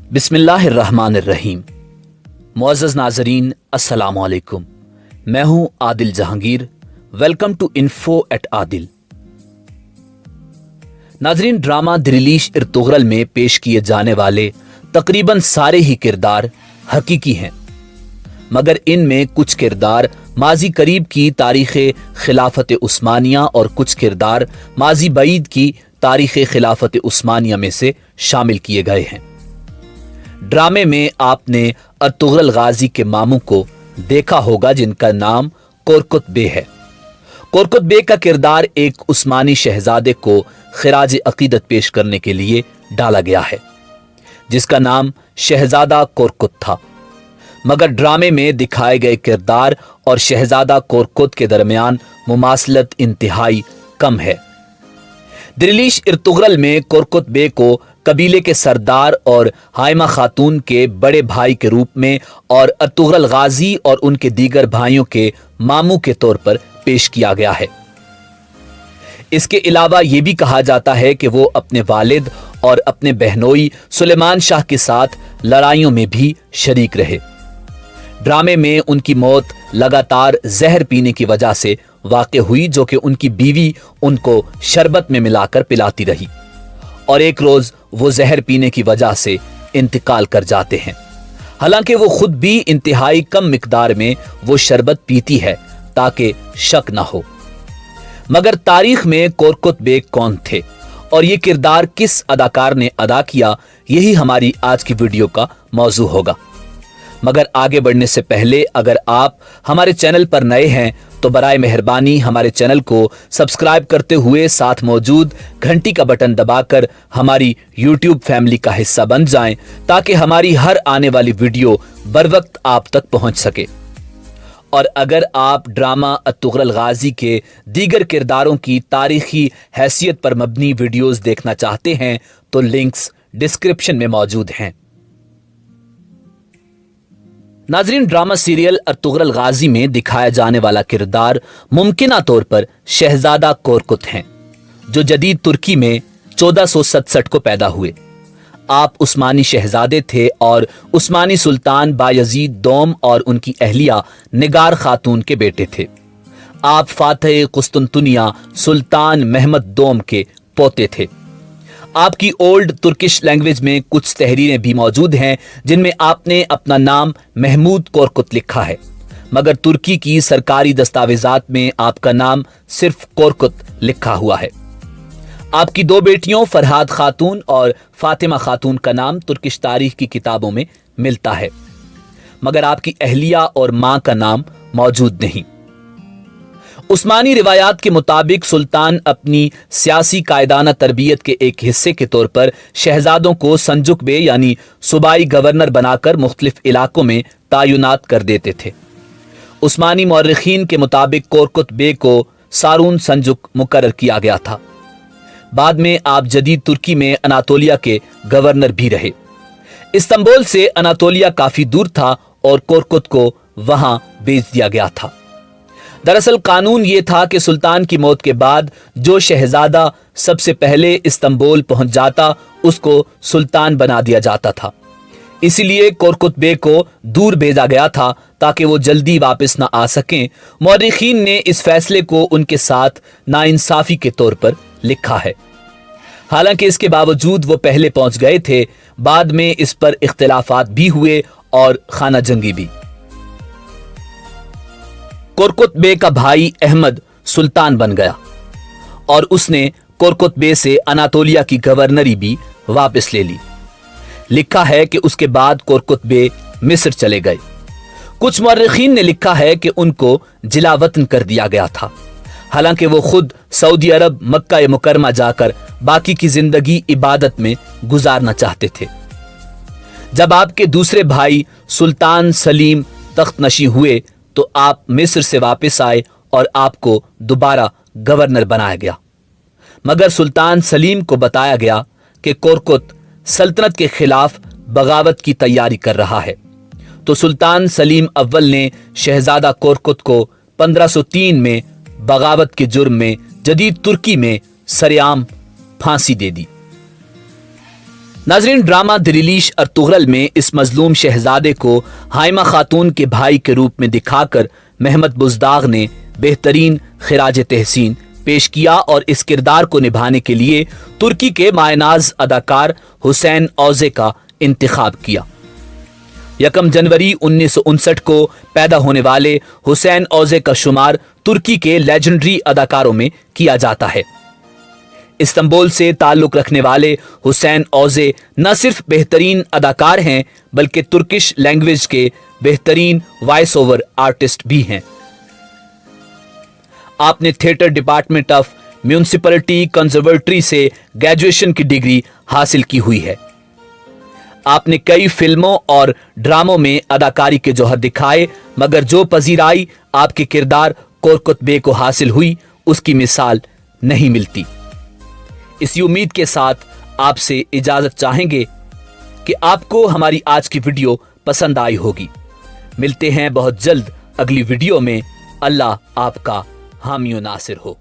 बिस्मिल्लाहिर्रहमानिर्रहीम। मुअज़्ज़ज़ नाज़रीन, अस्सलामु अलैकुम। मैं हूं Adil Jahangir. Welcome to info at Adil. नाज़रीन, ड्रामा दिरिलीश इर्तुगरल में पेश किए जाने वाले तकरीबन सारे ही किरदार हकीकी हैं, मगर इनमें कुछ किरदार माजी करीब की तारीख़ खिलाफत उस्मानिया और कुछ किरदार माजी बईद की तारीख़ खिलाफत उस्मानिया में से शामिल किए गए हैं। ड्रामे में आपने अर्तुगरल गाजी के मामू को देखा होगा, जिनका नाम कोरकुत बे है। कोरकुत बे का किरदार एक उस्मानी शहजादे को खिराज अकीदत पेश करने के लिए डाला गया है, जिसका नाम शहजादा कोरकुत था। मगर ड्रामे में दिखाए गए किरदार और शहजादा कोरकुत के दरमियान मुमासलत इंतहाई कम है। दिरिलीश इर्तुगरल में कोरकुत बे को कबीले के सरदार और हाइमा खातून के बड़े भाई के रूप में और अर्तुगरल गाजी और उनके दीगर भाइयों के मामू के तौर पर पेश किया गया है। इसके अलावा यह भी कहा जाता है कि वो अपने वालिद और अपने बहनोई सुलेमान शाह के साथ लड़ाइयों में भी शरीक रहे। ड्रामे में उनकी मौत लगातार जहर पीने की वजह से वाक़े हुई, जो कि उनकी बीवी उनको शरबत में मिलाकर पिलाती रही और एक रोज वो जहर पीने की वजह से इंतकाल कर जाते हैं। हालांकि वो खुद भी इंतहाई कम मिकदार में वो शरबत पीती है ताकि शक ना हो। मगर तारीख में कोरकुत बे कौन थे और ये किरदार किस अदाकार ने अदा किया, यही हमारी आज की वीडियो का मौजू होगा। मगर आगे बढ़ने से पहले अगर आप हमारे चैनल पर नए हैं तो बराए मेहरबानी हमारे चैनल को सब्सक्राइब करते हुए साथ मौजूद घंटी का बटन दबाकर हमारी YouTube फैमिली का हिस्सा बन जाएं, ताकि हमारी हर आने वाली वीडियो बर वक्त आप तक पहुंच सके। और अगर आप ड्रामा अर्तुगरल गाजी के दीगर किरदारों की तारीखी हैसियत पर मबनी वीडियोस देखना चाहते हैं तो लिंक्स डिस्क्रिप्शन में मौजूद हैं। नाजरीन, ड्रामा सीरियल अर्तुगरल गाजी में दिखाया जाने वाला किरदार मुमकिना तौर पर शहजादा कोरकुत हैं, जो जदीद तुर्की में 1467 को पैदा हुए। आप उस्मानी शहजादे थे और उस्मानी सुल्तान बायजीद दोम और उनकी अहलिया निगार खातून के बेटे थे। आप फातह कुस्तुनतुनिया सुल्तान महमद दोम के पोते थे। आपकी ओल्ड तुर्किश लैंग्वेज में कुछ तहरीरें भी मौजूद हैं जिनमें आपने अपना नाम महमूद कोरकुत लिखा है, मगर तुर्की की सरकारी दस्तावेजात में आपका नाम सिर्फ कोरकुत लिखा हुआ है। आपकी दो बेटियों फरहाद खातून और फातिमा खातून का नाम तुर्किश तारीख की किताबों में मिलता है, मगर आपकी अहलिया और मां का नाम मौजूद नहीं। उस्मानी रिवायात के मुताबिक सुल्तान अपनी सियासी कायदाना तरबियत के एक हिस्से के तौर पर शहजादों को संजुक बे यानी सूबाई गवर्नर बनाकर मुख्तलिफ इलाकों में तायुनात कर देते थे। उस्मानी मौर्रिखीन के मुताबिक कोरकुत बे को सारून संजुक मुकर्रर किया गया था। बाद में आप जदीद तुर्की में अनातोलिया के गवर्नर भी रहे। इस्तांबुल से अनातोलिया काफी दूर था और कोरकुत को वहां भेज दिया गया था। दरअसल कानून ये था कि सुल्तान की मौत के बाद जो शहजादा सबसे पहले इस्तांबुल पहुंच जाता उसको सुल्तान बना दिया जाता था। इसलिए कोरकुत बे को दूर भेजा गया था ताकि वो जल्दी वापस ना आ सकें। मौर्रिखीन ने इस फैसले को उनके साथ नाइंसाफी के तौर पर लिखा है। हालांकि इसके बावजूद वो पहले पहुंच गए थे। बाद में इस पर इख्तिलाफात भी हुए और खाना जंगी भी। कोरकुत बे का भाई अहमद सुल्तान बन गया और उसने कोरकुत बे से अनातोलिया की गवर्नरी भी वापस ले ली। लिखा है कि उसके बाद कोरकुत बे मिस्र चले गए। कुछ मौर्रिखीन ने लिखा है कि उनको जिलावतन कर दिया गया था। हालांकि वो खुद सऊदी अरब मक्का मुकरमा जाकर बाकी की जिंदगी इबादत में गुजारना चाहते थे। जब आपके दूसरे भाई सुल्तान सलीम तख्त नशी हुए तो आप मिस्र से वापस आए और आपको दोबारा गवर्नर बनाया गया। मगर सुल्तान सलीम को बताया गया कि कोरकुत सल्तनत के खिलाफ बगावत की तैयारी कर रहा है, तो सुल्तान सलीम अव्वल ने शहजादा कोरकुत को 1503 में बगावत के जुर्म में जदीद तुर्की में सरेआम फांसी दे दी। नाजरीन, ड्रामा दिलीश अर्तुगरल में इस मजलूम शहजादे को हाइमा खातून के भाई के रूप में दिखाकर महमद बुज़दाग ने बेहतरीन खिराज तहसीन पेश किया और इस किरदार को निभाने के लिए तुर्की के मायनाज अदाकार हुसैन औजे का इंतखाब किया। 1 जनवरी 1959 को पैदा होने वाले हुसैन औजे का शुमार तुर्की के लेजेंडरी अदाकारों में किया जाता है। इस्तांबुल से ताल्लुक रखने वाले हुसैन औजे न सिर्फ बेहतरीन अदाकार हैं बल्कि तुर्किश लैंग्वेज के बेहतरीन वॉइस ओवर आर्टिस्ट भी हैं। आपने theatre department of municipality conservatory से ग्रेजुएशन की डिग्री हासिल की हुई है। आपने कई फिल्मों और ड्रामों में अदाकारी के जौहर दिखाए, मगर जो पजीराई आपके किरदार कोरकुत बे को हासिल हुई उसकी मिसाल नहीं मिलती। इसी उम्मीद के साथ आपसे इजाजत चाहेंगे कि आपको हमारी आज की वीडियो पसंद आई होगी। मिलते हैं बहुत जल्द अगली वीडियो में। अल्लाह आपका हामी व नासिर हो।